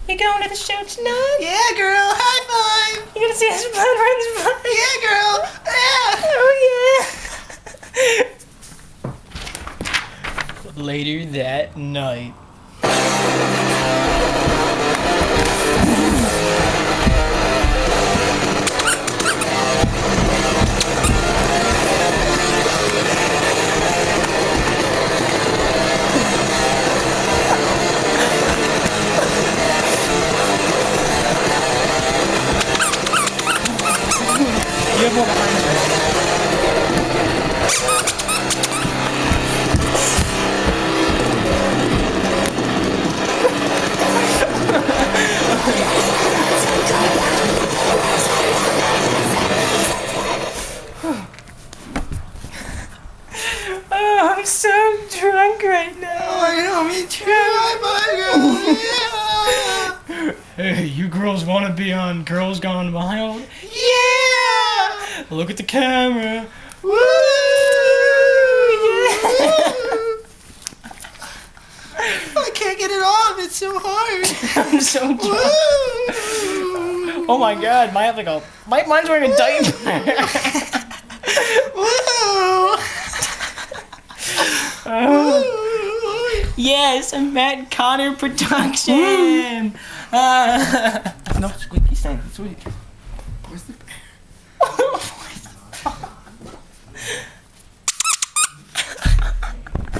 You going to the show tonight? Yeah, girl. High five. You gonna see us Blood Runs By? Yeah, girl. Oh yeah. Later that night. You have more behind you. Oh, I'm so drunk right now. Oh, I know, me too. High five, girl. Yeah. Hey, you girls want to be on Girls Gone Wild? Yeah. Look at the camera. Woo. I can't get it off. It's so hard. I'm so drunk. Woo. Oh my god, mine's wearing a diaper. Woo. Oh. Yes, a Matt Connor production. No, squeaky sound. Sweet. Where's the...